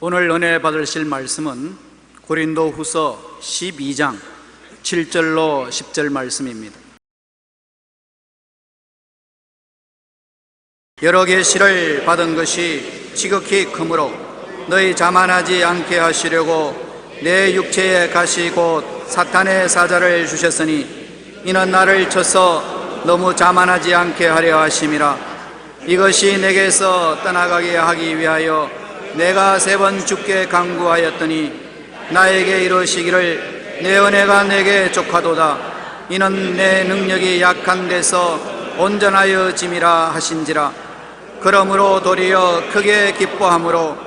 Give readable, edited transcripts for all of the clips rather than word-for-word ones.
오늘 은혜 받으실 말씀은 고린도후서 12장 7절로 10절 말씀입니다. 여러 계시를 받은 것이 지극히 크므로 너희 자만하지 않게 하시려고 내 육체에 가시 곧 사탄의 사자를 주셨으니 이는 나를 쳐서 너무 자만하지 않게 하려 하심이라. 이것이 내게서 떠나가게 하기 위하여 내가 3번 주께 간구하였더니 나에게 이르시기를 내 은혜가 내게 족하도다. 이는 내 능력이 약한 데서 온전하여 짐이라 하신지라. 그러므로 도리어 크게 기뻐함으로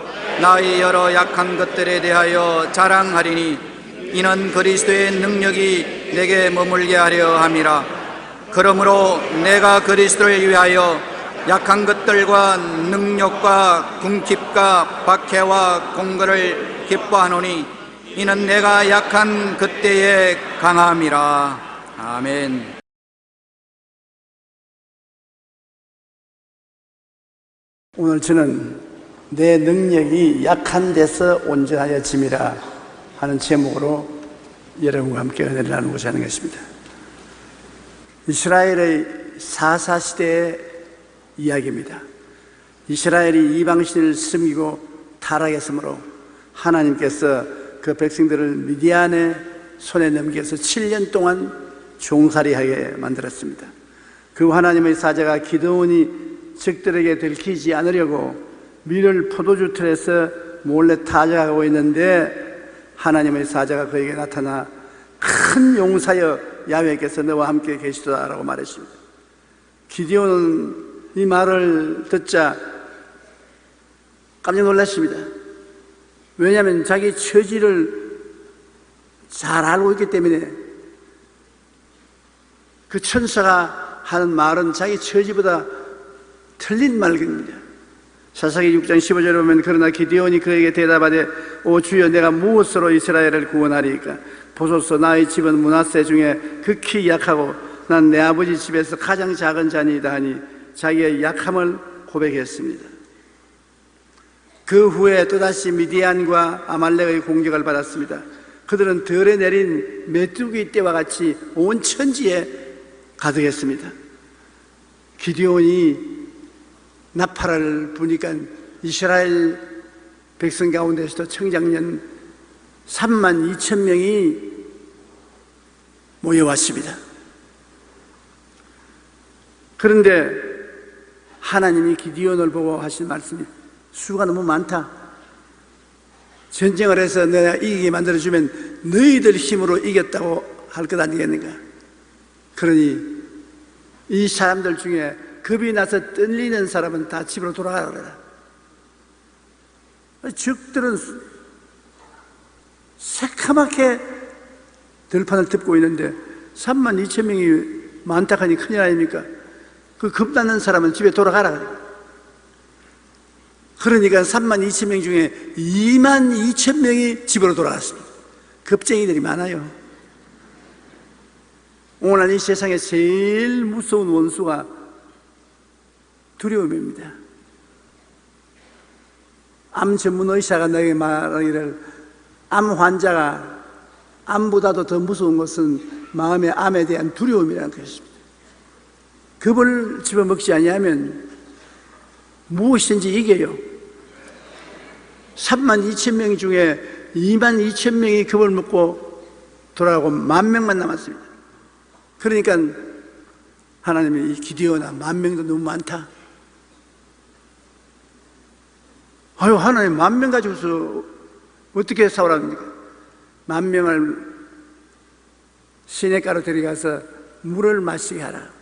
나의 여러 약한 것들에 대하여 자랑하리니 이는 그리스도의 능력이 내게 머물게 하려 함이라. 그러므로 내가 그리스도를 위하여 약한 것들과 능력과 궁핍과 박해와 공거를 기뻐하노니 이는 내가 약한 그때에 강함이라. 아멘. 오늘 저는 내 능력이 약한 데서 온전하여 짐이라 하는 제목으로 여러분과 함께 은혜를 나누고자 하는 것입니다. 이스라엘의 사사시대의 이야기입니다. 이스라엘이 이방신을 섬기고 타락했으므로 하나님께서 그 백성들을 미디안의 손에 넘겨서 7년 동안 종살이하게 만들었습니다. 그 하나님의 사자가 기드온이 적들에게 들키지 않으려고 밀을 포도주 틀에서 몰래 타작하고 있는데 하나님의 사자가 그에게 나타나 큰 용사여 야훼께서 너와 함께 계시도다라고 말했습니다. 기드온은 이 말을 듣자 깜짝 놀랐습니다. 왜냐하면 자기 처지를 잘 알고 있기 때문에 그 천사가 하는 말은 자기 처지보다 틀린 말입니다. 사사기 6장 15절에 보면 그러나 기드온이 그에게 대답하되 오 주여 내가 무엇으로 이스라엘을 구원하리이까? 보소서 나의 집은 므낫세 중에 극히 약하고 난 내 아버지 집에서 가장 작은 자니이다 하니 자기의 약함을 고백했습니다. 그 후에 또다시 미디안과 아말렉의 공격을 받았습니다. 그들은 덜에 내린 메뚜기 떼와 같이 온 천지에 가득했습니다. 기드온이 나팔을 부니까 이스라엘 백성 가운데서도 청장년 32,000명이 모여왔습니다. 그런데 하나님이 기드온을 보고 하신 말씀이 수가 너무 많다. 전쟁을 해서 내가 이기게 만들어주면 너희들 힘으로 이겼다고 할 것 아니겠는가? 그러니 이 사람들 중에 겁이 나서 떨리는 사람은 다 집으로 돌아가라 그래라. 적들은 새카맣게 들판을 덮고 있는데 32,000명이 많다 하니 큰일 아닙니까? 그 겁나는 사람은 집에 돌아가라 그래. 그러니까 32,000명 중에 22,000명이 집으로 돌아갔습니다. 겁쟁이들이 많아요. 오늘 이 세상에 제일 무서운 원수가 두려움입니다. 암 전문 의사가 내게 말하기를 암 환자가 암보다도 더 무서운 것은 마음의 암에 대한 두려움이라는 것입니다. 겁을 집어먹지 아니하면 무엇이든지 이겨요. 32,000명 중에 22,000명이 겁을 먹고 돌아가고 10,000명만 남았습니다. 그러니까 하나님이 이 기드온아 10,000명도 너무 많다. 아유 하나님 10,000명 가지고서 어떻게 싸우랍니까? 10,000명을 시냇가로 데려가서 물을 마시게 하라.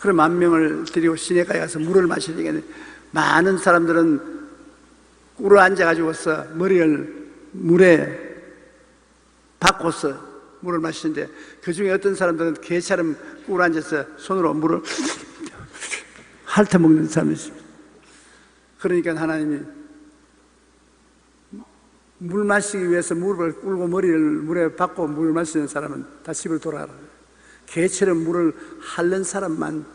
그럼 10,000명을 데리고 시냇가에 가서 물을 마셔야 되겠네. 많은 사람들은 꿇어 앉아가지고서 머리를 물에 박고서 물을 마시는데 그 중에 어떤 사람들은 개처럼 꿇어 앉아서 손으로 물을 핥아먹는 사람이 있습니다. 그러니까 하나님이 물 마시기 위해서 물을 꿇고 머리를 물에 박고 물을 마시는 사람은 다 집으로 돌아가라. 개처럼 물을 핥는 사람만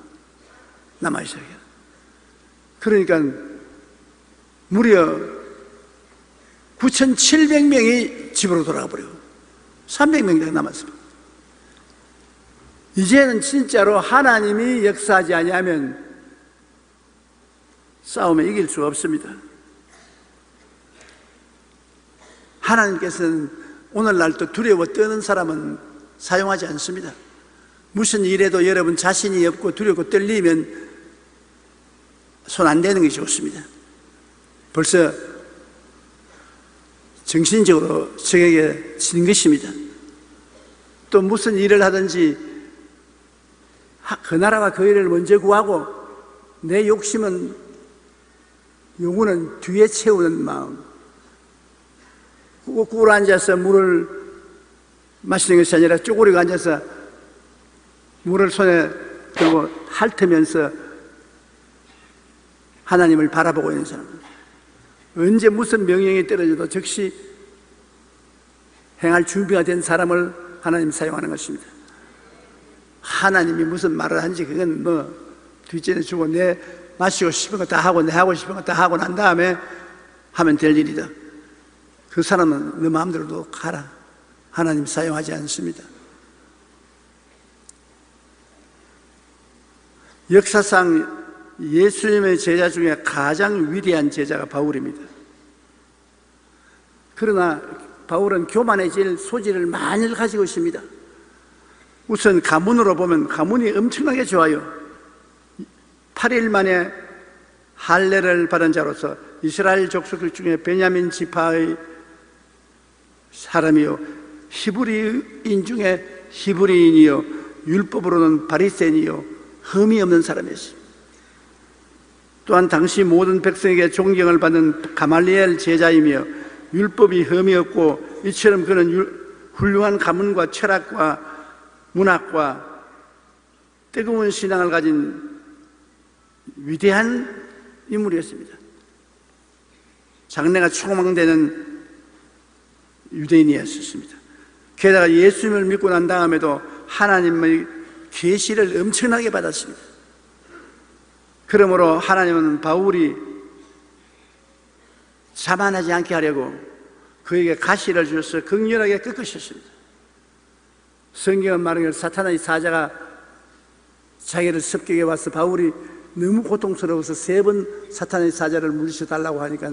남아있어야 해요. 그러니까 무려 9,700명이 집으로 돌아가 버리고 300명 남았습니다. 이제는 진짜로 하나님이 역사하지 아니하면 싸움에 이길 수가 없습니다. 하나님께서는 오늘날도 두려워 떠는 사람은 사용하지 않습니다. 무슨 일에도 여러분 자신이 없고 두렵고 떨리면 손 안 대는 것이 좋습니다. 벌써 정신적으로 적에게 진 것입니다. 또 무슨 일을 하든지 그 나라가 그 일을 먼저 구하고 내 욕심은 요구는 뒤에 채우는 마음, 꿇어 앉아서 물을 마시는 것이 아니라 쪼그리고 앉아서 물을 손에 들고 핥으면서 하나님을 바라보고 있는 사람, 언제 무슨 명령이 떨어져도 즉시 행할 준비가 된 사람을 하나님 사용하는 것입니다. 하나님이 무슨 말을 하는지 그건 뒷전에 주고 내 마시고 싶은 거 다 하고 내 하고 싶은 거 다 하고 난 다음에 하면 될 일이다. 그 사람은 내 마음대로도 가라. 하나님 사용하지 않습니다. 역사상 예수님의 제자 중에 가장 위대한 제자가 바울입니다. 그러나 바울은 교만해질 소질을 많이 가지고 있습니다. 우선 가문으로 보면 가문이 엄청나게 좋아요. 8일 만에 할례를 받은 자로서 이스라엘 족속 중에 베냐민 지파의 사람이요, 히브리인 중에 히브리인이요, 율법으로는 바리새인이요, 흠이 없는 사람이었습니다. 또한 당시 모든 백성에게 존경을 받는 가말리엘 제자이며 율법이 흠이 없고 이처럼 그는 훌륭한 가문과 철학과 문학과 뜨거운 신앙을 가진 위대한 인물이었습니다. 장래가 초망되는 유대인이었습니다. 게다가 예수님을 믿고 난 다음에도 하나님의 계시를 엄청나게 받았습니다. 그러므로 하나님은 바울이 자만하지 않게 하려고 그에게 가시를 주셔서 극렬하게 꺾으셨습니다. 성경은 말하기를 사탄의 사자가 자기를 습격해 와서 바울이 너무 고통스러워서 3번 사탄의 사자를 물리쳐 달라고 하니까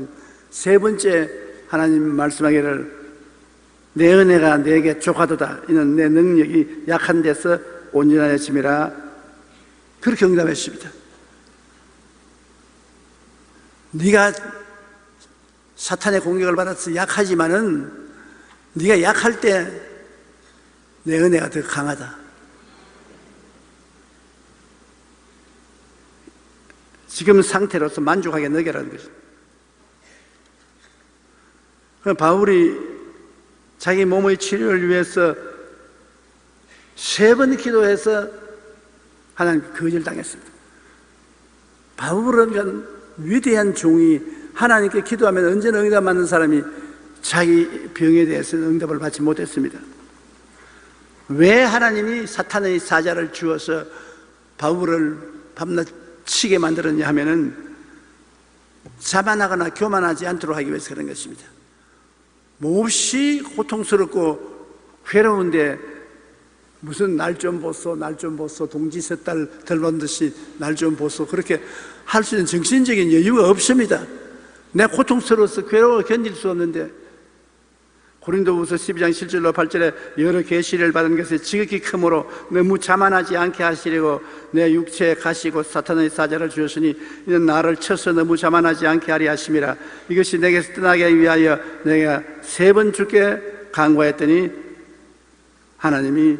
3번째 하나님 말씀하기를 내 은혜가 내게 족하도다. 이는 내 능력이 약한 데서 온전하여 짐이라. 그렇게 응답했습니다. 네가 사탄의 공격을 받아서 약하지만은 네가 약할 때 내 은혜가 더 강하다. 지금 상태로서 만족하게 너게라는 것입니다. 바울이 자기 몸의 치료를 위해서 3번 기도해서 하나님께 거절당했습니다. 바울은 위대한 종이 하나님께 기도하면 언제나 응답 받는 사람이 자기 병에 대해서는 응답을 받지 못했습니다. 왜 하나님이 사탄의 사자를 주어서 바울을 밤낮 치게 만들었냐 하면은 자만하거나 교만하지 않도록 하기 위해서 그런 것입니다. 몹시 고통스럽고 괴로운데 무슨 날 좀 보소, 날 좀 보소, 동지 섣달 덜본 듯이 날 좀 보소, 그렇게 할 수 있는 정신적인 여유가 없습니다. 내 고통스러워서 괴로워 견딜 수 없는데, 고린도후서 12장 7절로 8절에 여러 계시를 받은 것이 지극히 크므로 너무 자만하지 않게 하시려고 내 육체에 가시고 사탄의 사자를 주었으니 이는 나를 쳐서 너무 자만하지 않게 하리 하심이라. 이것이 내게서 떠나게 위하여 내가 3번 주께 간구하였더니 하나님이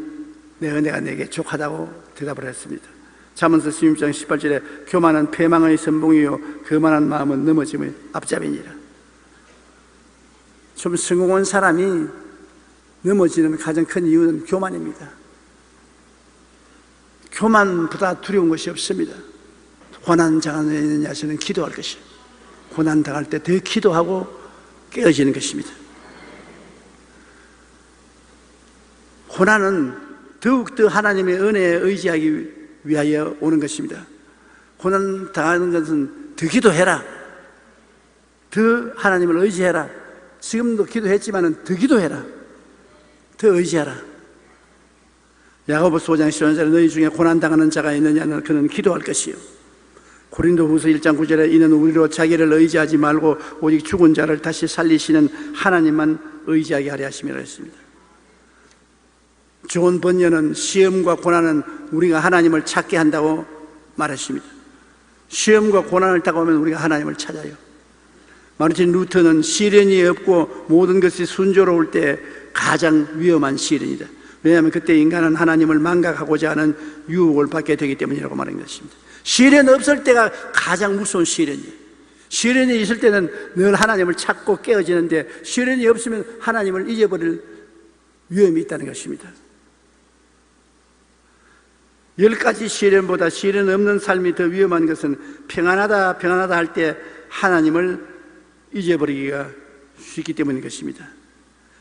내 은혜가 내게 족하다고 대답을 했습니다. 잠언서 16장 18절에 교만은 패망의 선봉이요 거만한 마음은 넘어짐의 앞잡이니라. 좀 성공한 사람이 넘어지는 가장 큰 이유는 교만입니다. 교만보다 두려운 것이 없습니다. 고난 당하는 있는 야수는 기도할 것이에요. 고난 당할 때 더 기도하고 깨어지는 것입니다. 고난은 더욱더 하나님의 은혜에 의지하기 위하여 오는 것입니다. 고난 당하는 것은 더 기도해라, 더 하나님을 의지해라, 지금도 기도했지만은 더 기도해라. 더 의지하라. 야고보서 5장 10절에 너희 중에 고난당하는 자가 있느냐는 그는 기도할 것이요. 고린도후서 1장 9절에 이는 우리로 자기를 의지하지 말고 오직 죽은 자를 다시 살리시는 하나님만 의지하게 하려 하심이라 했습니다. 존 번연은 시험과 고난은 우리가 하나님을 찾게 한다고 말했습니다. 시험과 고난을 당하면 우리가 하나님을 찾아요. 마르틴 루터는 시련이 없고 모든 것이 순조로울 때 가장 위험한 시련이다. 왜냐하면 그때 인간은 하나님을 망각하고자 하는 유혹을 받게 되기 때문이라고 말한 것입니다. 시련 없을 때가 가장 무서운 시련이에요. 시련이 있을 때는 늘 하나님을 찾고 깨어지는데 시련이 없으면 하나님을 잊어버릴 위험이 있다는 것입니다. 10가지 시련보다 시련 없는 삶이 더 위험한 것은 평안하다 평안하다 할 때 하나님을 잊어버리기가 쉽기 때문인 것입니다.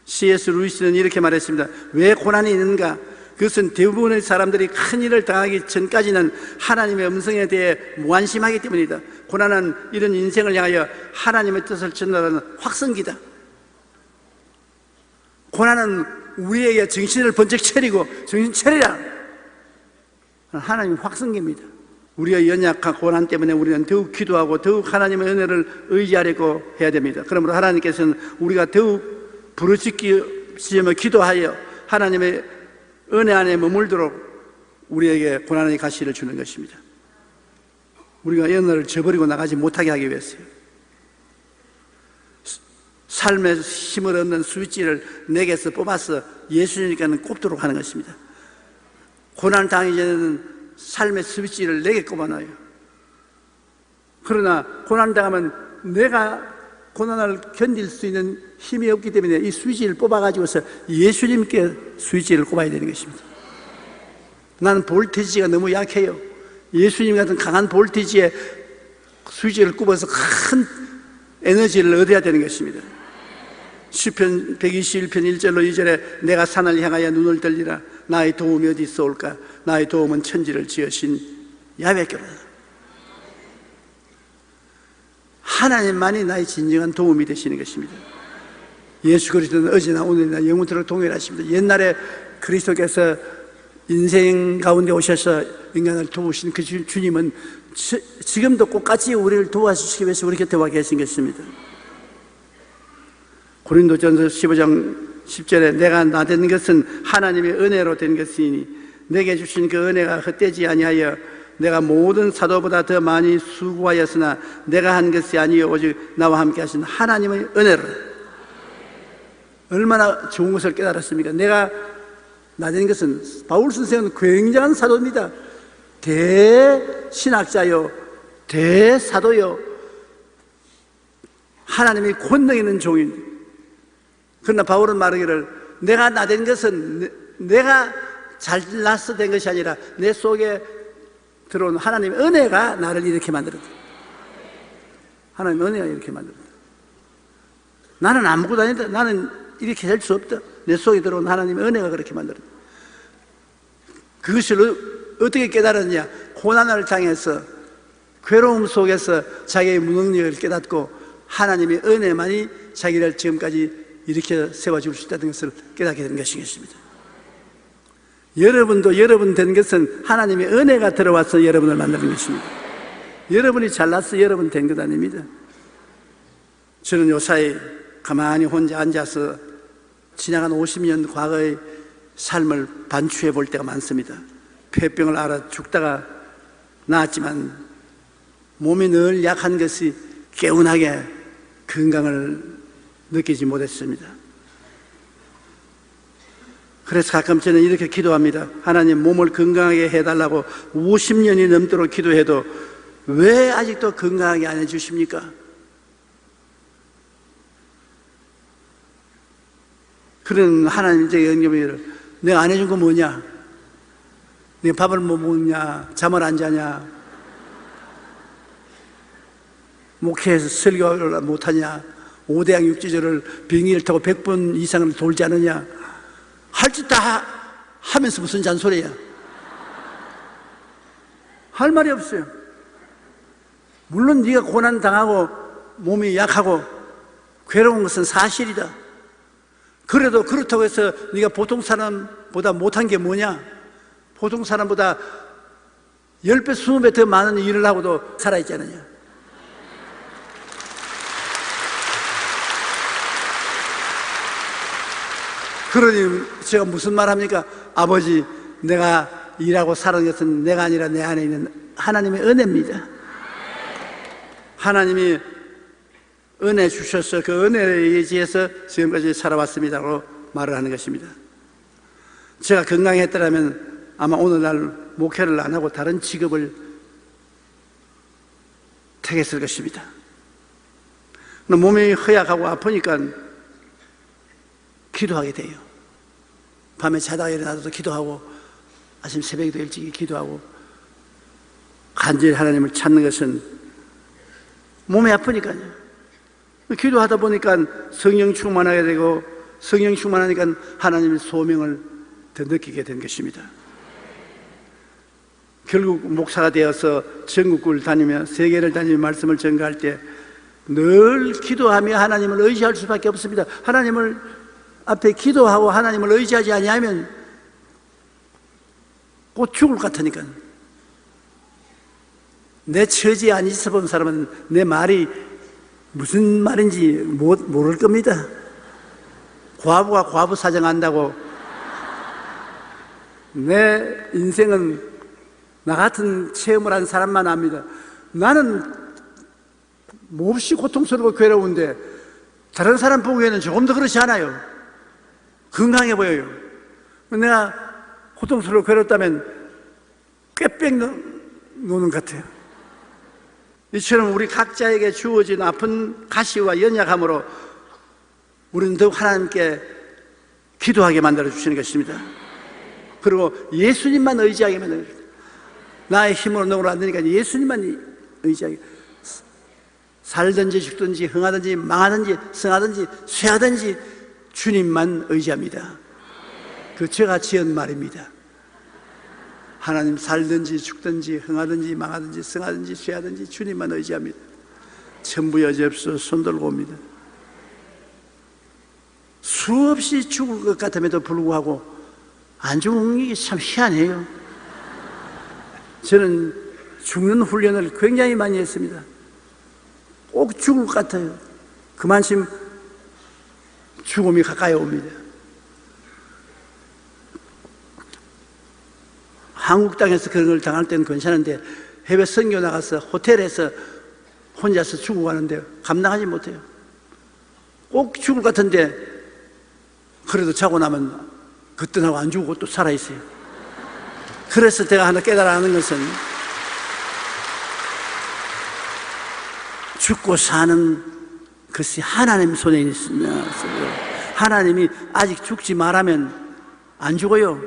C.S. 루이스는 이렇게 말했습니다. 왜 고난이 있는가? 그것은 대부분의 사람들이 큰 일을 당하기 전까지는 하나님의 음성에 대해 무관심하기 때문이다. 고난은 이런 인생을 향하여 하나님의 뜻을 전달하는 확성기다. 고난은 우리에게 정신을 번쩍 차리고 정신 차리라. 하나님의 확성기입니다. 우리가 연약한 고난 때문에 우리는 더욱 기도하고 더욱 하나님의 은혜를 의지하려고 해야 됩니다. 그러므로 하나님께서는 우리가 더욱 부르짖으며 기도하여 하나님의 은혜 안에 머물도록 우리에게 고난의 가시를 주는 것입니다. 우리가 연애를 저버리고 나가지 못하게 하기 위해서요. 삶의 힘을 얻는 스위치를 내게서 뽑아서 예수님께는 꼽도록 하는 것입니다. 고난 당하기 전에는 삶의 스위치를 내게 꼽아놔요. 그러나 고난 당하면 내가 고난을 견딜 수 있는 힘이 없기 때문에 이 스위치를 뽑아가지고서 예수님께 스위치를 꼽아야 되는 것입니다. 나는 볼테지가 너무 약해요. 예수님 같은 강한 볼테지에 스위치를 꼽아서 큰 에너지를 얻어야 되는 것입니다. 시편 121편 1절로 2절에 내가 산을 향하여 눈을 들리라. 나의 도움이 어디 있어올까? 나의 도움은 천지를 지으신 야훼께로다. 하나님만이 나의 진정한 도움이 되시는 것입니다. 예수 그리스도는 어제나 오늘이나 영원토록 동일하십니다. 옛날에 그리스도께서 인생 가운데 오셔서 인간을 도우신 그 주님은 지금도 똑같이 우리를 도와주시기 위해서 우리 곁에 와 계신 것입니다. 고린도전서 15장 10절에 내가 나된 것은 하나님의 은혜로 된 것이니 내게 주신 그 은혜가 헛되지 아니하여 내가 모든 사도보다 더 많이 수고하였으나 내가 한 것이 아니요 오직 나와 함께 하신 하나님의 은혜로. 얼마나 좋은 것을 깨달았습니까? 내가 나된 것은 바울 선생은 굉장한 사도입니다. 대신학자요 대사도요 하나님의 권능 있는 종입니다. 그러나 바울은 말하기를 내가 나된 것은 내가 잘나서 된 것이 아니라 내 속에 들어온 하나님의 은혜가 나를 이렇게 만들었다. 하나님의 은혜가 이렇게 만들었다. 나는 아무것도 아니다. 나는 이렇게 될 수 없다. 내 속에 들어온 하나님의 은혜가 그렇게 만들었다. 그것을 어떻게 깨달았냐? 고난을 당해서 괴로움 속에서 자기의 무능력을 깨닫고 하나님의 은혜만이 자기를 지금까지 이렇게 세워줄 수 있다는 것을 깨닫게 된 것이겠습니다. 여러분도 여러분 된 것은 하나님의 은혜가 들어와서 여러분을 만드는 것입니다. 여러분이 잘나서 여러분 된 것 아닙니다. 저는 요사이 가만히 혼자 앉아서 지나간 50년 과거의 삶을 반추해 볼 때가 많습니다. 폐병을 앓아 죽다가 나았지만 몸이 늘 약한 것이 개운하게 건강을 느끼지 못했습니다. 그래서 가끔 저는 이렇게 기도합니다. 하나님 몸을 건강하게 해달라고 50년이 넘도록 기도해도 왜 아직도 건강하게 안 해주십니까? 그런 하나님의 영접을 내가 안 해준 거 뭐냐? 내가 밥을 못 먹냐? 잠을 안 자냐? 목회에서 설교를 못하냐? 5대양 6지절을 비행기를 타고 100번 이상을 돌지 않느냐? 할 짓 다 하면서 무슨 잔소리야? 할 말이 없어요. 물론 네가 고난 당하고 몸이 약하고 괴로운 것은 사실이다. 그래도 그렇다고 해서 네가 보통 사람보다 못한 게 뭐냐? 보통 사람보다 10배, 20배 더 많은 일을 하고도 살아있지 않느냐? 그러니 제가 무슨 말 합니까? 아버지, 내가 일하고 사는 것은 내가 아니라 내 안에 있는 하나님의 은혜입니다. 하나님이 은혜 주셔서 그 은혜에 의지해서 지금까지 살아왔습니다라고 말을 하는 것입니다. 제가 건강했더라면 아마 오늘날 목회를 안 하고 다른 직업을 택했을 것입니다. 몸이 허약하고 아프니까 기도하게 돼요. 밤에 자다가 일어나서 기도하고 아침 새벽에도 일찍 기도하고 간절히 하나님을 찾는 것은 몸이 아프니까요. 기도하다 보니까 성령 충만하게 되고 성령 충만하니까 하나님의 소명을 더 느끼게 된 것입니다. 결국 목사가 되어서 전국을 다니며 세계를 다니며 말씀을 전가할 때 늘 기도하며 하나님을 의지할 수밖에 없습니다. 하나님을 앞에 기도하고 하나님을 의지하지 아니하면 곧 죽을 것 같으니까. 내 처지에 안 있어 본 사람은 내 말이 무슨 말인지 모를 겁니다. 과부가 과부 사정한다고 내 인생은 나 같은 체험을 한 사람만 압니다. 나는 몹시 고통스럽고 괴로운데 다른 사람 보기에는 조금 더 그렇지 않아요. 건강해 보여요. 내가 고통스럽고 괴롭다면 꾀빽 노는 것 같아요. 이처럼 우리 각자에게 주어진 아픈 가시와 연약함으로 우리는 더욱 하나님께 기도하게 만들어 주시는 것입니다. 그리고 예수님만 의지하게 만들어 주십니다. 나의 힘으로 능으로 안 되니까 예수님만 의지하게. 살든지 죽든지 흥하든지 망하든지 성하든지 쇠하든지 주님만 의지합니다. 그 제가 지은 말입니다. 하나님 살든지 죽든지 흥하든지 망하든지 성하든지 쇠하든지 주님만 의지합니다. 천부 여지없어 손들고 옵니다. 수없이 죽을 것 같음에도 불구하고 안 죽는 게 참 희한해요. 저는 죽는 훈련을 굉장히 많이 했습니다. 꼭 죽을 것 같아요. 그만큼 죽음이 가까이 옵니다. 한국 땅에서 그런 걸 당할 때는 괜찮은데 해외 선교 나가서 호텔에서 혼자서 죽고 가는데 감당하지 못해요. 꼭 죽을 것 같은데 그래도 자고 나면 그때하고 안 죽고 또 살아있어요. 그래서 제가 하나 깨달아하는 것은 죽고 사는 것이 하나님 손에 있습니다. 하나님이 아직 죽지 말하면 안 죽어요.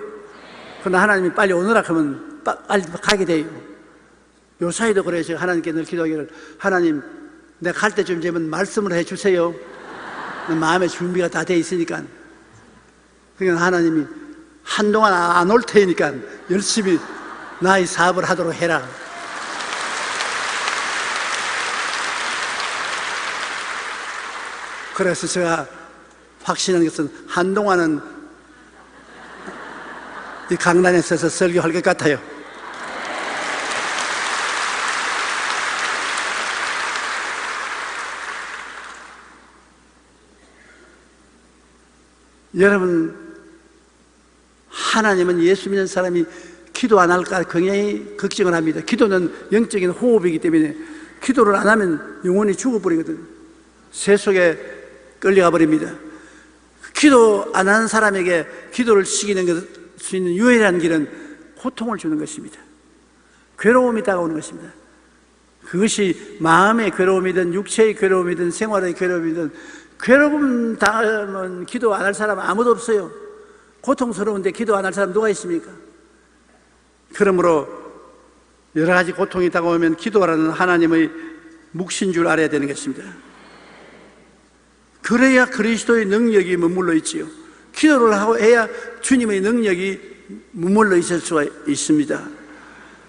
그러나 하나님이 빨리 오너라 하면 빨리 가게 돼요. 요 사이도 그래요. 제가 하나님께 늘 기도하기를 하나님 내가 갈 때쯤 되면 말씀을 해주세요. 마음의 준비가 다 돼 있으니까. 그러니까 하나님이 한동안 안 올 테니까 열심히 나의 사업을 하도록 해라. 그래서 제가 확신하는 것은 한동안은 이 강단에 서서 설교할 것 같아요. 여러분, 하나님은 예수 믿는 사람이 기도 안 할까 굉장히 걱정을 합니다. 기도는 영적인 호흡이기 때문에 기도를 안 하면 영혼이 죽어버리거든요. 새 속에 끌려가 버립니다. 기도 안 하는 사람에게 기도를 시키는 수 있는 유일한 길은 고통을 주는 것입니다. 괴로움이 다가오는 것입니다. 그것이 마음의 괴로움이든 육체의 괴로움이든 생활의 괴로움이든 괴로움 당하면 기도 안 할 사람은 아무도 없어요. 고통스러운데 기도 안 할 사람 누가 있습니까? 그러므로 여러 가지 고통이 다가오면 기도하라는 하나님의 묵신 줄 알아야 되는 것입니다. 그래야 그리스도의 능력이 머물러 있지요. 기도를 하고 해야 주님의 능력이 머물러 있을 수가 있습니다.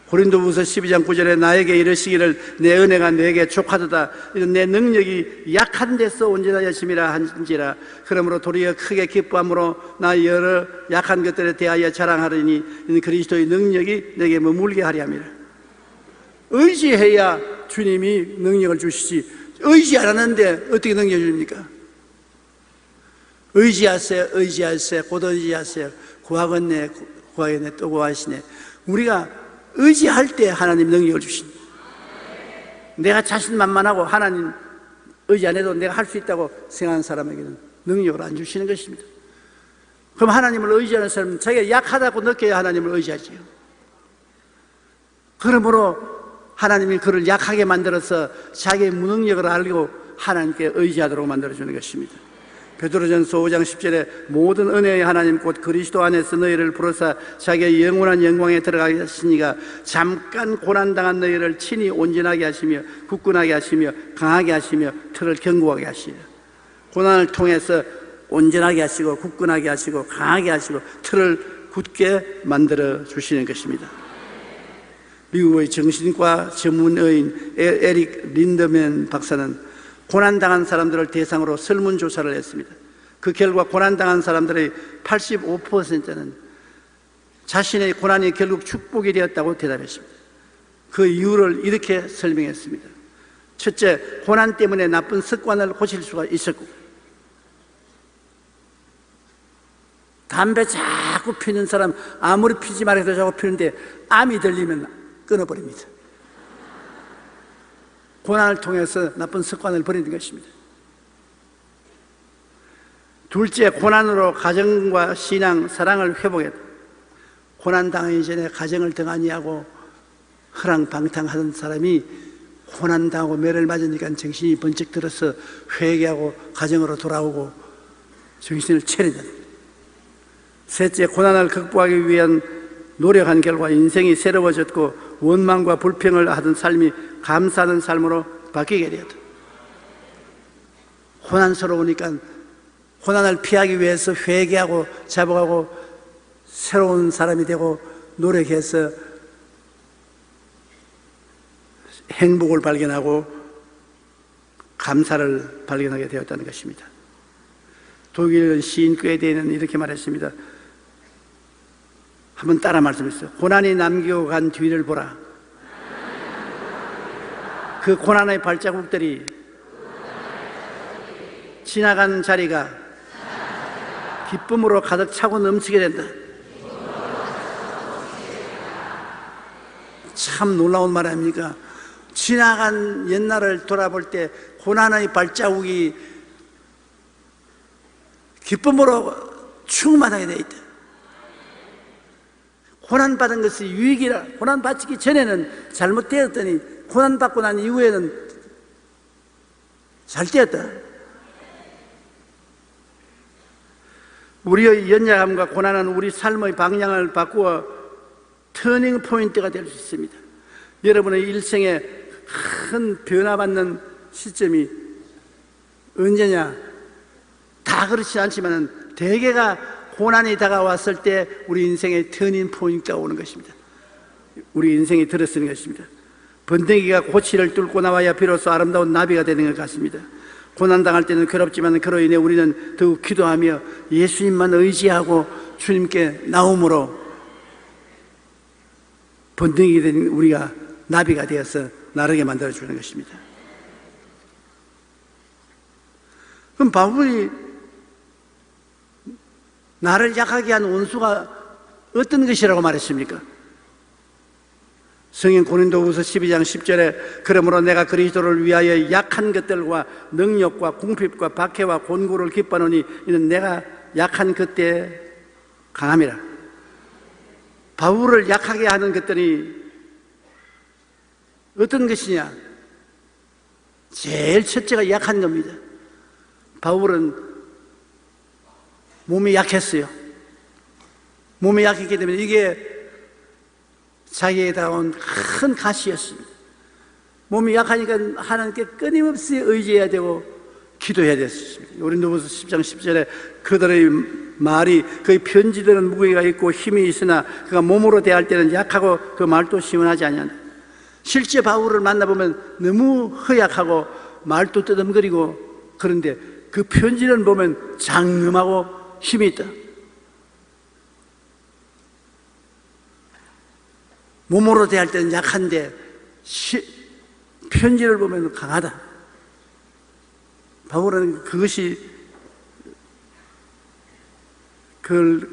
고린도후서 12장 9절에 나에게 이르시기를 내 은혜가 내게 족하도다. 이런 내 능력이 약한 데서 온전한 열심이라 한지라. 그러므로 도리어 크게 기뻐함으로 나 여러 약한 것들에 대하여 자랑하리니 이는 그리스도의 능력이 내게 머물게 하리 함이라. 의지해야 주님이 능력을 주시지, 의지 안 하는데 어떻게 능력 줍니까? 의지하세요. 의지하세요. 곧 의지하세요. 구하겠네. 구하겠네. 또 구하시네. 우리가 의지할 때 하나님 능력을 주십니다. 내가 자신만만하고 하나님 의지 안 해도 내가 할 수 있다고 생각하는 사람에게는 능력을 안 주시는 것입니다. 그럼 하나님을 의지하는 사람은 자기가 약하다고 느껴야 하나님을 의지하지요. 그러므로 하나님이 그를 약하게 만들어서 자기의 무능력을 알고 하나님께 의지하도록 만들어주는 것입니다. 베드로전서 5장 10절에 모든 은혜의 하나님 곧 그리스도 안에서 너희를 부르사 자기의 영원한 영광에 들어가게 하시니가 잠깐 고난당한 너희를 친히 온전하게 하시며 굳건하게 하시며 강하게 하시며 틀을 견고하게 하시며, 고난을 통해서 온전하게 하시고 굳건하게 하시고 강하게 하시고 틀을 굳게 만들어 주시는 것입니다. 미국의 정신과 전문의인 에릭 린더맨 박사는 고난당한 사람들을 대상으로 설문조사를 했습니다. 그 결과 고난당한 사람들의 85%는 자신의 고난이 결국 축복이 되었다고 대답했습니다. 그 이유를 이렇게 설명했습니다. 첫째, 고난 때문에 나쁜 습관을 고칠 수가 있었고, 담배 자꾸 피는 사람 아무리 피지 말아도 자꾸 피는데 암이 들리면 끊어버립니다. 고난을 통해서 나쁜 습관을 버리는 것입니다. 둘째, 고난으로 가정과 신앙, 사랑을 회복했다. 고난당하기 전에 가정을 등한히 하고 허랑방탕하던 사람이 고난당하고 매를 맞으니까 정신이 번쩍 들어서 회개하고 가정으로 돌아오고 정신을 차리는. 셋째, 고난을 극복하기 위한 노력한 결과 인생이 새로워졌고 원망과 불평을 하던 삶이 감사하는 삶으로 바뀌게 되었다. 고난스러우니까 고난을 피하기 위해서 회개하고 자복하고 새로운 사람이 되고 노력해서 행복을 발견하고 감사를 발견하게 되었다는 것입니다. 독일 시인 꾀데는 이렇게 말했습니다. 한번 따라 말씀했어요. 고난이 남겨간 뒤를 보라. 그 고난의 발자국들이 지나간 자리가 기쁨으로 가득 차고 넘치게 된다. 참 놀라운 말 아닙니까? 지나간 옛날을 돌아볼 때 고난의 발자국이 기쁨으로 충만하게 되어 있다. 고난받은 것이 유익이라. 고난받기 전에는 잘못되었더니 고난받고 난 이후에는 잘 되었다. 우리의 연약함과 고난은 우리 삶의 방향을 바꾸어 터닝 포인트가 될 수 있습니다. 여러분의 일생에 큰 변화받는 시점이 언제냐? 다 그렇지 않지만 대개가 고난이 다가왔을 때 우리 인생의 터닝 포인트가 오는 것입니다. 우리 인생이 들어서는 것입니다. 번데기가 고치를 뚫고 나와야 비로소 아름다운 나비가 되는 것 같습니다. 고난당할 때는 괴롭지만 그로 인해 우리는 더욱 기도하며 예수님만 의지하고 주님께 나옴으로 번데기 된 우리가 나비가 되어서 나르게 만들어주는 것입니다. 그럼 바울이 나를 약하게 한 원수가 어떤 것이라고 말했습니까? 성경 고린도후서 12장 10절에 그러므로 내가 그리스도를 위하여 약한 것들과 능력과 궁핍과 박해와 곤고를 기뻐하노니 이는 내가 약한 그때 강함이라. 바울을 약하게 하는 것들이 어떤 것이냐? 제일 첫째가 약한 겁니다. 바울은 몸이 약했어요. 몸이 약했기 때문에 이게 자기에 다가온 큰 가시였습니다. 몸이 약하니까 하나님께 끊임없이 의지해야 되고 기도해야 됐습니다. 고린도후서 10장 10절에 그들의 말이 그의 편지들은 무게가 있고 힘이 있으나 그가 몸으로 대할 때는 약하고 그 말도 시원하지 아니한다. 실제 바울을 만나보면 너무 허약하고 말도 뜨듬거리고 그런데 그 편지는 보면 장엄하고 힘이 있다. 몸으로 대할 때는 약한데 편지를 보면 강하다. 바울은 그것이 그걸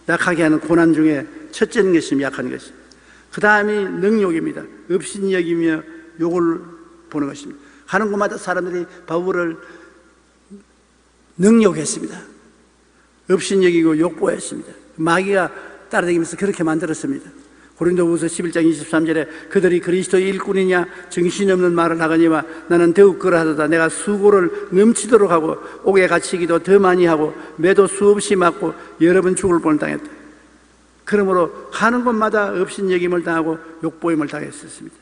약하게 하는 고난 중에 첫째는 것이 약한 것입니다. 그 다음이 능욕입니다. 업신여기며 욕을 보는 것입니다. 가는 곳마다 사람들이 바울을 능욕했습니다. 업신여기고 욕보했습니다. 마귀가 따라다니면서 그렇게 만들었습니다. 고린도후서 11장 23절에 그들이 그리스도의 일꾼이냐 정신없는 말을 하거니와 나는 더욱 그러하도다. 내가 수고를 넘치도록 하고 옥에 갇히기도 더 많이 하고 매도 수없이 맞고 여러 번 죽을 뻔당했다. 그러므로 가는 곳마다 업신여김을 당하고 욕보임을 당했었습니다.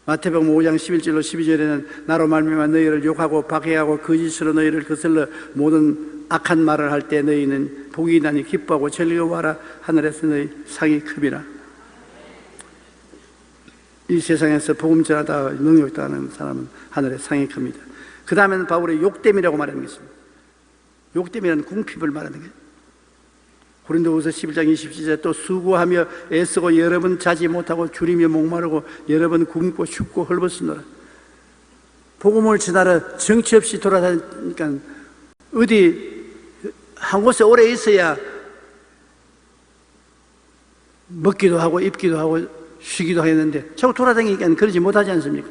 마태복음 5장 11절로 12절에는 나로 말미암아 너희를 욕하고 박해하고 거짓으로 너희를 거슬러 모든 악한 말을 할 때 너희는 복이 있나니 기뻐하고 즐거워하라. 하늘에서 너희 상이 큼이라. 이 세상에서 복음 전하다 능욕당하는 사람은 하늘의 상이 큽니다. 그 다음에는 바울의 욕됨이라고 말하는 것입니다. 욕됨이라는 궁핍을 말하는 거예요. 고린도후서 11장 27절에 또 수고하며 애쓰고 여러 번 자지 못하고 줄이며 목마르고 여러 번 굶고 춥고 헐벗으노라. 복음을 전하러 정치 없이 돌아다니니까 어디 한 곳에 오래 있어야 먹기도 하고 입기도 하고 쉬기도 했는데 자꾸 돌아다니니까 그러지 못하지 않습니까?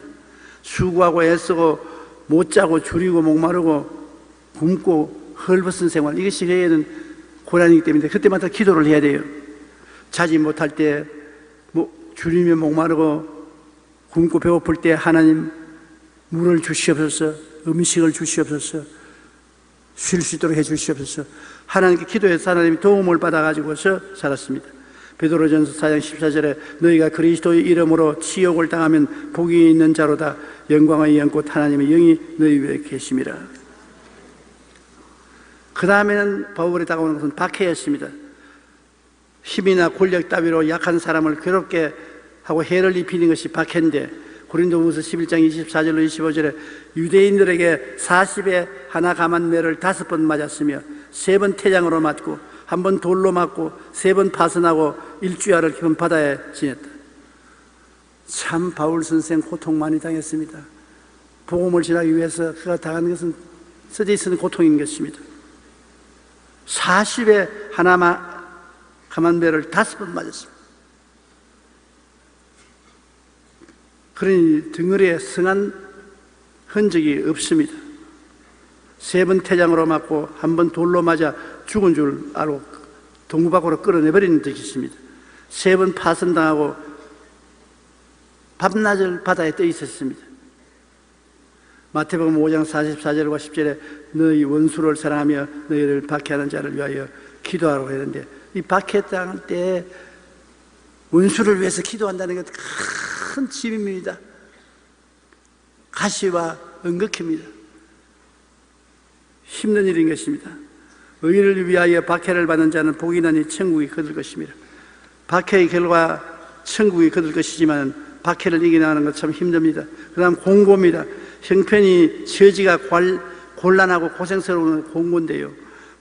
수고하고 애쓰고 못 자고 줄이고 목마르고 굶고 헐벗은 생활, 이것이 그에는 고난이기 때문에 그때마다 기도를 해야 돼요. 자지 못할 때 줄이며 목마르고 굶고 배고플 때 하나님 물을 주시옵소서, 음식을 주시옵소서, 쉴 수 있도록 해 주시옵소서. 하나님께 기도해서 하나님의 도움을 받아가지고서 살았습니다. 베드로전서 4장 14절에 너희가 그리스도의 이름으로 치욕을 당하면 복이 있는 자로다. 영광의 영꽃 하나님의 영이 너희 위에 계심이라. 그 다음에는 바울이 다가오는 것은 박해였습니다. 힘이나 권력 따위로 약한 사람을 괴롭게 하고 해를 입히는 것이 박해인데 고린도후서 11장 24절로 25절에 유대인들에게 40에 하나 감한 매를 5번 맞았으며 3번 태장으로 맞고 1번 돌로 맞고 3번 파선하고 일주야를 깊은 바다에 지냈다. 참 바울 선생 고통 많이 당했습니다. 복음을 전하기 위해서 그가 당하는 것은 써져 있는 고통인 것입니다. 40에 하나만 감한 매를 5번 맞았습니다. 그러니 등허리에 성한 흔적이 없습니다. 3번 태장으로 맞고 1번 돌로 맞아 죽은 줄 알고 동구 밖으로 끌어내버리는 적이 있습니다. 3번 파선당하고 밤낮을 바다에 떠 있었습니다. 마태복음 5장 44절과 10절에 너희 원수를 사랑하며 너희를 박해하는 자를 위하여 기도하라고 했는데 이 박해당할 때 원수를 위해서 기도한다는 것 큰 짐입니다. 가시와 은극입니다. 힘든 일인 것입니다. 의를 위하여 박해를 받는 자는 복이 나니 천국이 거둘 것입니다. 박해의 결과 천국이 거둘 것이지만 박해를 이겨나가는 것 참 힘듭니다. 그 다음 공고입니다. 형편이 처지가 곤란하고 고생스러운 공고인데요.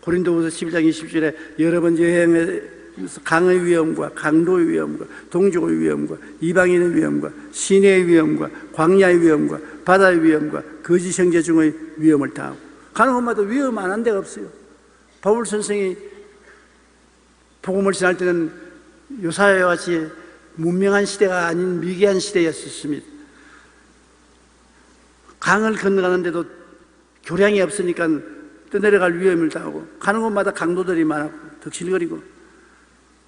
고린도후서 11장 20절에 여러 번 여행에서 강의 위험과 강도의 위험과 동족의 위험과 이방인의 위험과 시내의 위험과 광야의 위험과 바다의 위험과 거짓 형제 중의 위험을 당하고 가는 곳마다 위험 안 한 데가 없어요. 바울 선생이 복음을 전할 때는 요사회와 같이 문명한 시대가 아닌 미개한 시대였습니다. 강을 건너가는데도 교량이 없으니까 떠내려갈 위험을 당하고 가는 곳마다 강도들이 많았고 덕실거리고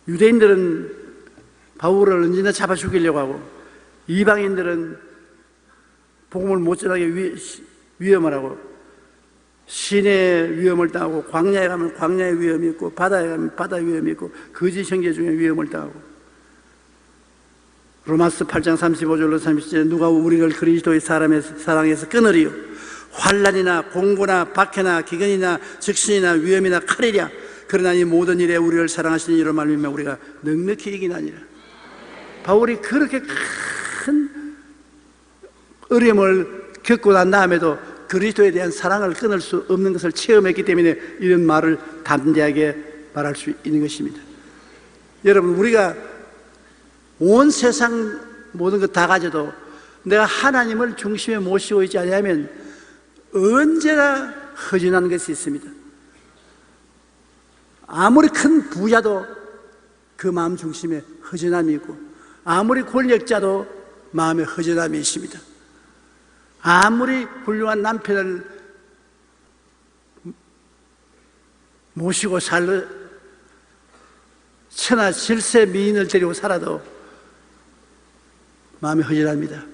유대인들은 바울을 언제나 잡아 죽이려고 하고 이방인들은 복음을 못 전하게 위험을 하고 시내의 위험을 당하고 광야에 가면 광야의 위험이 있고 바다에 가면 바다의 위험이 있고 거짓 형제 중에 위험을 당하고 로마서 8장 35절로 37절에 누가 우리를 그리스도의 사람의 사랑에서 끊으리요 환난이나 공고나 박해나 기근이나 적신이나 위험이나 칼이랴 그러나 이 모든 일에 우리를 사랑하시는 이로 말미암아 우리가 넉넉히 이기나니라. 바울이 그렇게 큰 어려움을 겪고 난 다음에도 그리스도에 대한 사랑을 끊을 수 없는 것을 체험했기 때문에 이런 말을 담대하게 말할 수 있는 것입니다. 여러분, 우리가 온 세상 모든 것 다 가져도 내가 하나님을 중심에 모시고 있지 않으면 언제나 허전한 것이 있습니다. 아무리 큰 부자도 그 마음 중심에 허전함이 있고, 아무리 권력자도 마음에 허전함이 있습니다. 아무리 훌륭한 남편을 모시고 천하 질세 미인을 데리고 살아도 마음이 허전합니다.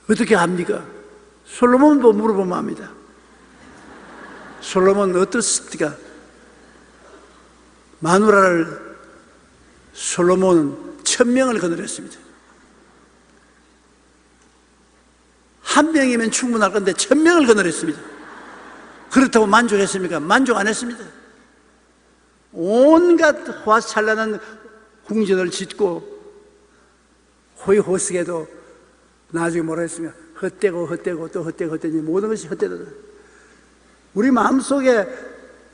어떻게 합니까? 솔로몬도 물어보면 합니다. 솔로몬 어떻습니까? 마누라를 솔로몬은 1000명을 거느렸습니다. 한 명이면 충분할 건데 1000명을 거느렸습니다. 그렇다고 만족했습니까? 만족 안 했습니다. 온갖 화살나는 궁전을 짓고 호의호식에도 나중에 뭐라 했으면 헛되고 또 헛되니 모든 것이 헛되다. 우리 마음속에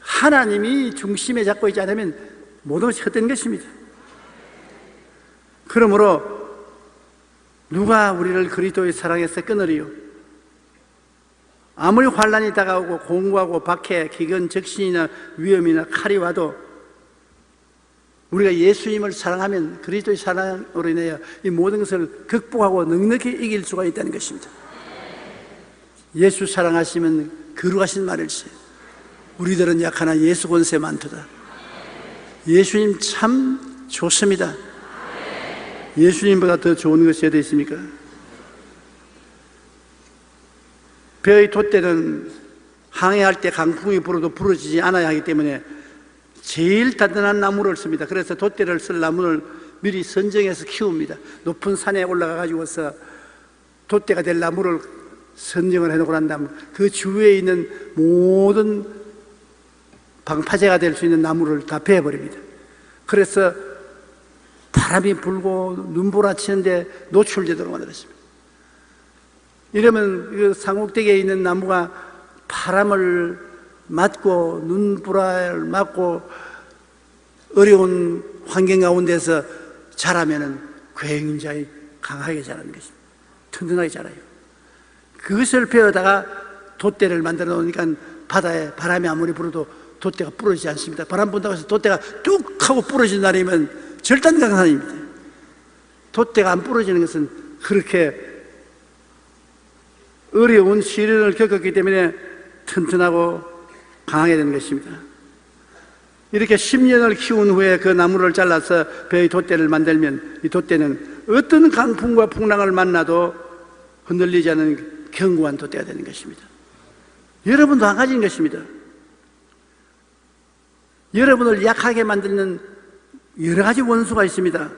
하나님이 중심에 잡고 있지 않으면 모든 것이 헛된 것입니다. 그러므로 누가 우리를 그리스도의 사랑에서 끊으리요? 아무리 환난이 다가오고 공고하고 박해, 기근, 적신이나 위험이나 칼이 와도 우리가 예수님을 사랑하면 그리스도의 사랑으로 인하여 이 모든 것을 극복하고 넉넉히 이길 수가 있다는 것입니다. 예수 사랑하시면 거룩하신 말일세. 우리들은 약하나 예수 권세 많도다. 예수님 참 좋습니다. 예수님보다 더 좋은 것이 어디 있습니까? 배의 돛대는 항해할 때 강풍이 불어도 부러지지 않아야 하기 때문에 제일 단단한 나무를 씁니다. 그래서 돛대를 쓸 나무를 미리 선정해서 키웁니다. 높은 산에 올라가 가지고서 돛대가 될 나무를 선정을 해놓고 난 다음 그 주위에 있는 모든 방파제가 될 수 있는 나무를 다 베어버립니다. 그래서 바람이 불고 눈보라치는데 노출되도록 만들었습니다. 이러면 그 상옥대기에 있는 나무가 바람을 맞고 눈보라를 맞고 어려운 환경 가운데서 자라면은 굉장히 강하게 자라는 것입니다. 튼튼하게 자라요. 그것을 베어다가 돛대를 만들어 놓으니까 바다에 바람이 아무리 불어도 돛대가 부러지지 않습니다. 바람 분다고 해서 돛대가 뚝 하고 부러진 날이면 절단강산입니다. 돛대가 안 부러지는 것은 그렇게 어려운 시련을 겪었기 때문에 튼튼하고 강하게 되는 것입니다. 이렇게 10년을 키운 후에 그 나무를 잘라서 배의 돛대를 만들면 이 돛대는 어떤 강풍과 풍랑을 만나도 흔들리지 않는 견고한 돛대가 되는 것입니다. 여러분도 한 가지인 것입니다. 여러분을 약하게 만드는 여러 가지 원수가 있습니다.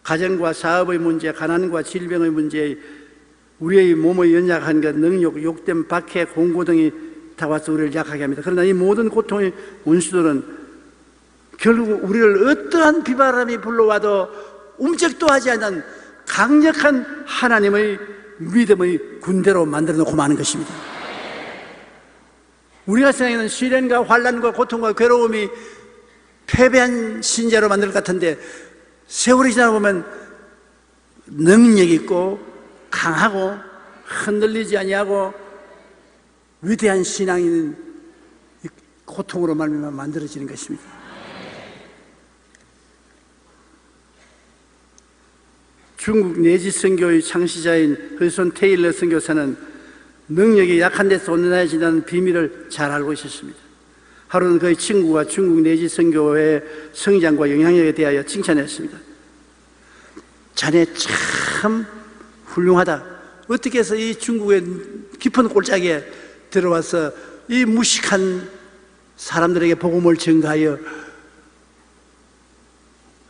가정과 사업의 문제, 가난과 질병의 문제, 우리의 몸의 연약한 것, 능욕, 욕됨, 박해, 공고 등이 다 와서 우리를 약하게 합니다. 그러나 이 모든 고통의 원수들은 결국 우리를 어떠한 비바람이 불러와도 움직도 하지 않는 강력한 하나님의 믿음의 군대로 만들어 놓고 마는 것입니다. 우리가 생각하는 시련과 환난과 고통과 괴로움이 패배한 신자로 만들 것 같은데 세월이 지나다 보면 능력 있고 강하고 흔들리지 아니하고 위대한 신앙인 고통으로 말미암아 만들어지는 것입니다. 중국 내지 선교의 창시자인 허슨 테일러 선교사는 능력이 약한 데서 온전해진다는 비밀을 잘 알고 있었습니다. 하루는 그의 친구가 중국 내지 선교의 성장과 영향력에 대하여 칭찬했습니다. 자네 참 훌륭하다. 어떻게 해서 이 중국의 깊은 골짜기에 들어와서 이 무식한 사람들에게 복음을 전가하여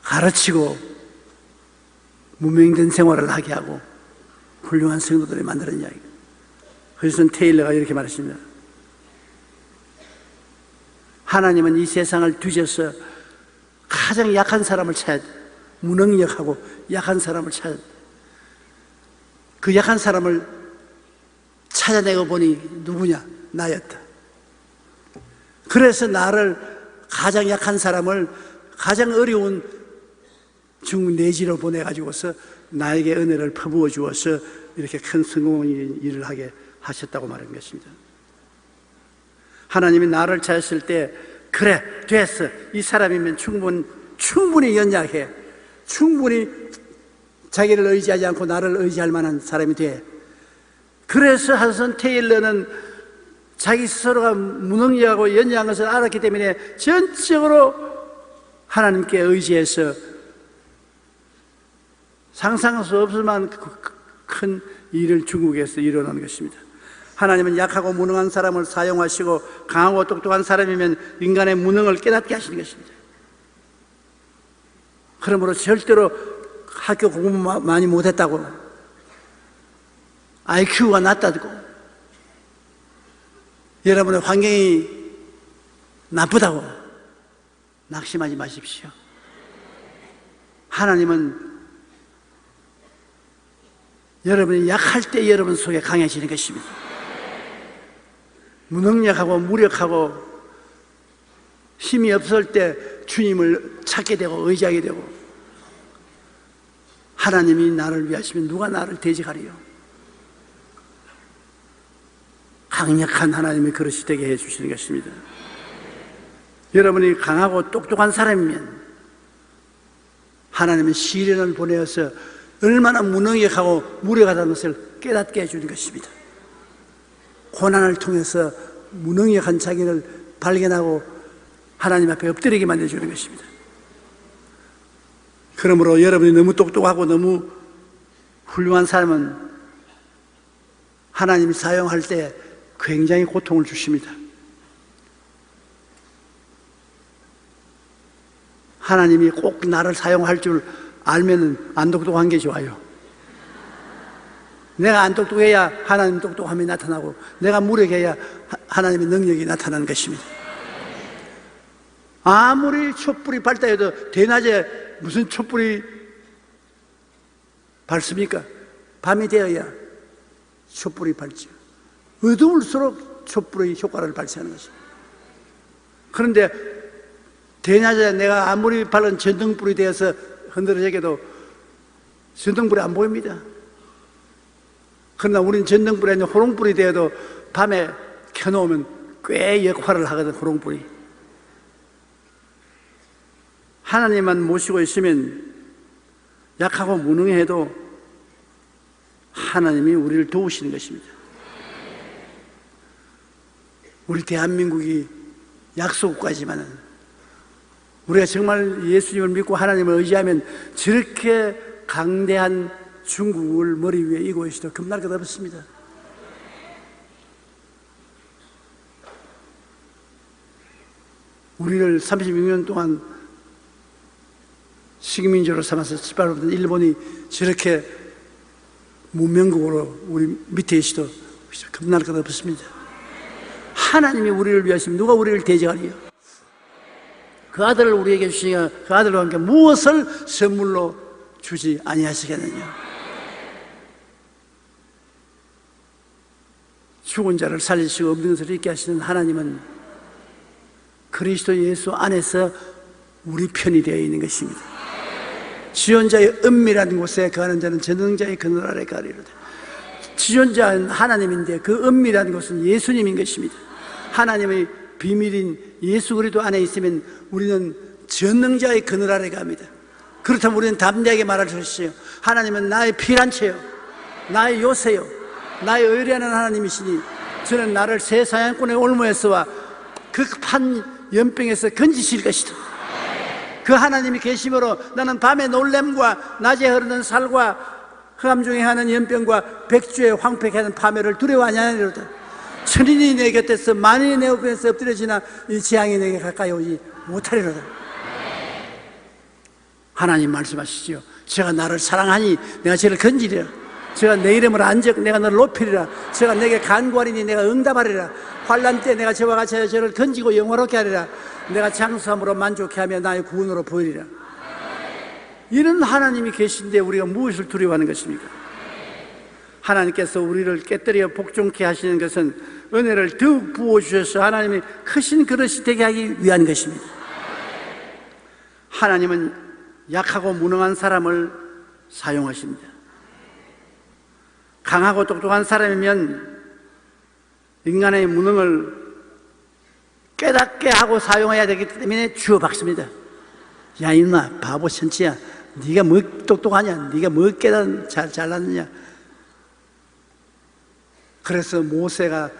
가르치고 무명된 생활을 하게 하고 훌륭한 성도들을 만들었냐. 그래서 테일러가 이렇게 말했습니다. 하나님은 이 세상을 뒤져서 가장 약한 사람을 찾아, 무능력하고 약한 사람을 찾아, 그 약한 사람을 찾아내고 보니 누구냐? 나였다. 그래서 나를, 가장 약한 사람을 가장 어려운 중국 내지로 보내가지고서 나에게 은혜를 퍼부어 주어서 이렇게 큰 성공의 일을 하게 하셨다고 말한 것입니다. 하나님이 나를 찾았을 때, 그래, 됐어. 이 사람이면 충분히 연약해. 충분히 자기를 의지하지 않고 나를 의지할 만한 사람이 돼. 그래서 하드슨 테일러는 자기 스스로가 무능력하고 연약한 것을 알았기 때문에 전적으로 하나님께 의지해서 상상할 수 없을 만한 큰 일을 중국에서 일어난 것입니다. 하나님은 약하고 무능한 사람을 사용하시고 강하고 똑똑한 사람이면 인간의 무능을 깨닫게 하시는 것입니다. 그러므로 절대로 학교 공부 많이 못했다고, IQ가 낮다고, 여러분의 환경이 나쁘다고 낙심하지 마십시오. 하나님은 여러분이 약할 때 여러분 속에 강해지는 것입니다. 무능력하고 무력하고 힘이 없을 때 주님을 찾게 되고 의지하게 되고, 하나님이 나를 위하시면 누가 나를 대적하리요? 강력한 하나님의 그릇이 되게 해주시는 것입니다. 여러분이 강하고 똑똑한 사람이면 하나님은 시련을 보내어서 얼마나 무능력하고 무력하다는 것을 깨닫게 해주는 것입니다. 고난을 통해서 무능력한 자기를 발견하고 하나님 앞에 엎드리게 만들어주는 것입니다. 그러므로 여러분이 너무 똑똑하고 너무 훌륭한 사람은 하나님이 사용할 때 굉장히 고통을 주십니다. 하나님이 꼭 나를 사용할 줄 알면 안 똑똑한 게 좋아요. 내가 안 똑똑해야 하나님 똑똑함이 나타나고, 내가 무력해야 하나님의 능력이 나타나는 것입니다. 아무리 촛불이 밝다 해도 대낮에 무슨 촛불이 밝습니까? 밤이 되어야 촛불이 밝죠. 어두울수록 촛불의 효과를 발생하는 것입니다. 그런데 대낮에 내가 아무리 밝은 전등불이 되어서 흔들어져도 전등불이 안 보입니다. 그러나 우리는 전등불이 아니라 호롱불이 되어도 밤에 켜놓으면 꽤 역할을 하거든, 호롱불이. 하나님만 모시고 있으면 약하고 무능해도 하나님이 우리를 도우시는 것입니다. 우리 대한민국이 약소국가지만은 우리가 정말 예수님을 믿고 하나님을 의지하면 저렇게 강대한 중국을 머리 위에 이고 있어도 겁날 것 없습니다. 우리를 36년 동안 식민지로 삼아서 짓밟았던 일본이 저렇게 문명국으로 우리 밑에 있어도 겁날 것 없습니다. 하나님이 우리를 위하시면 누가 우리를 대적하리요? 그 아들을 우리에게 주시니까 그 아들과 함께 무엇을 선물로 주지 아니하시겠느냐? 죽은 자를 살리시고 없는 것을 있게 하시는 하나님은 그리스도 예수 안에서 우리 편이 되어 있는 것입니다. 지존자의 은밀한 곳에 거하는 자는 전능자의 그늘 아래 가리로다. 지존자는 하나님인데 그 은밀한 곳은 예수님인 것입니다. 하나님의 비밀인 예수 그리스도 안에 있으면 우리는 전능자의 그늘 아래 갑니다. 그렇다면 우리는 담대하게 말할 수 있어요. 하나님은 나의 피난처요, 나의 요새요, 나의 의뢰하는 하나님이시니 저는 나를 새 사냥꾼의 올무에서와 극한 연병에서 건지실 것이다. 그 하나님이 계심으로 나는 밤의 놀램과 낮에 흐르는 살과 흑암 중에 하는 연병과 백주의 황폐케 하는 파멸을 두려워하지 아니하리로다. 천인이 내 곁에서 만인이 내 우편에서 엎드려지나 이 재앙이 내게 가까이 오지 못하리로다. 하나님 말씀하시죠. 제가 나를 사랑하니 내가 저를 건지리라. 저가 내 이름을 안적 내가 너를 높이리라. 저가 내게 간구하리니 내가 응답하리라. 환난 때 내가 저와 같이 하여 저를 던지고 영화롭게 하리라. 내가 장수함으로 만족해 하며 나의 구원으로 보이리라. 이런 하나님이 계신데 우리가 무엇을 두려워하는 것입니까? 하나님께서 우리를 깨뜨려 복종케 하시는 것은 은혜를 더욱 부어주셔서 하나님이 크신 그릇이 되게 하기 위한 것입니다. 하나님은 약하고 무능한 사람을 사용하십니다. 강하고 똑똑한 사람이면 인간의 무능을 깨닫게 하고 사용해야 되기 때문에 주어박습니다. 야 임마 바보 천치야, 네가 뭐 똑똑하냐, 네가 뭐 잘났느냐. 그래서 모세가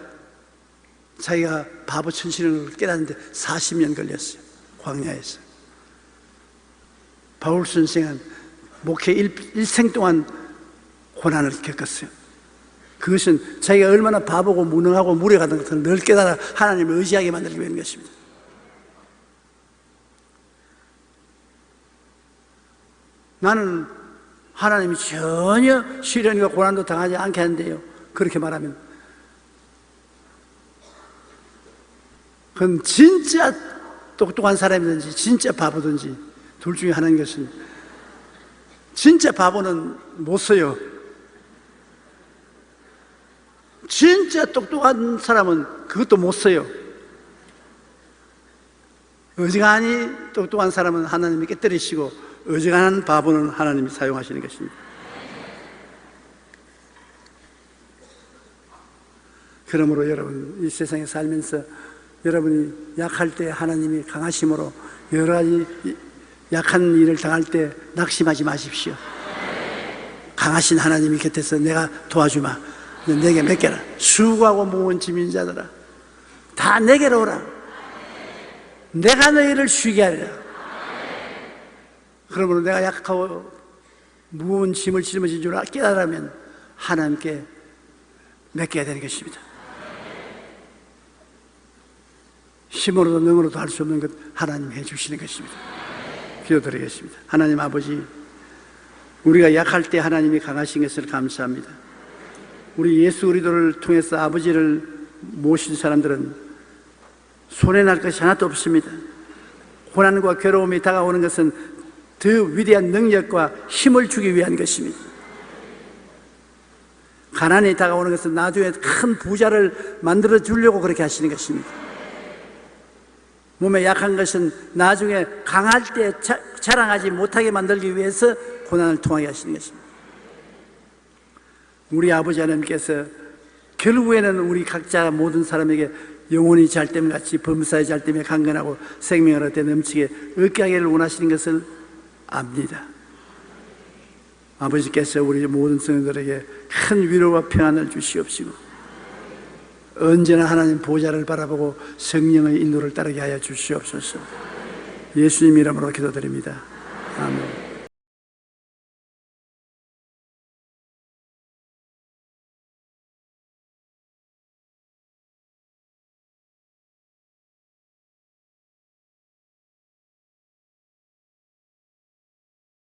자기가 바보 천치를 깨닫는데 40년 걸렸어요. 광야에서. 바울 선생은 목회 일생 동안 고난을 겪었어요. 그것은 자기가 얼마나 바보고 무능하고 무례하던 것을 늘 깨달아 하나님을 의지하게 만들기 위한 것입니다. 나는 하나님이 전혀 시련과 고난도 당하지 않게 하는데요, 그렇게 말하면 그건 진짜 똑똑한 사람이든지 진짜 바보든지 둘 중에 하나인 것은, 진짜 바보는 못 써요. 진짜 똑똑한 사람은 그것도 못 써요. 어지간히 똑똑한 사람은 하나님이 깨뜨리시고 어지간한 바보는 하나님이 사용하시는 것입니다. 그러므로 여러분, 이 세상에 살면서 여러분이 약할 때 하나님이 강하심으로 여러 가지 약한 일을 당할 때 낙심하지 마십시오. 강하신 하나님이 곁에서 내가 도와주마, 내게 맡겨라. 수고하고 무거운 짐진 자들아 다 내게로 오라. 내가 너희를 쉬게 하리라. 그러므로 내가 약하고 무거운 짐을 짊어진 줄 깨달으면 하나님께 맡겨야 되는 것입니다. 힘으로도 능으로도 할 수 없는 것 하나님이 해주시는 것입니다. 기도드리겠습니다. 하나님 아버지, 우리가 약할 때 하나님이 강하신 것을 감사합니다. 우리 예수 그리스도를 통해서 아버지를 모신 사람들은 손해날 것이 하나도 없습니다. 고난과 괴로움이 다가오는 것은 더 위대한 능력과 힘을 주기 위한 것입니다. 가난이 다가오는 것은 나중에 큰 부자를 만들어 주려고 그렇게 하시는 것입니다. 몸에 약한 것은 나중에 강할 때 자랑하지 못하게 만들기 위해서 고난을 통하게 하시는 것입니다. 우리 아버지 하나님께서 결국에는 우리 각자 모든 사람에게 영혼이 잘됨 같이 범사의 잘됨에 강건하고 생명을 얻되 넘치게 얻게 하기를 원하시는 것을 압니다. 아버지께서 우리 모든 성도들에게 큰 위로와 평안을 주시옵시고 언제나 하나님 보좌를 바라보고 성령의 인도를 따르게 하여 주시옵소서. 예수님 이름으로 기도드립니다. 아멘.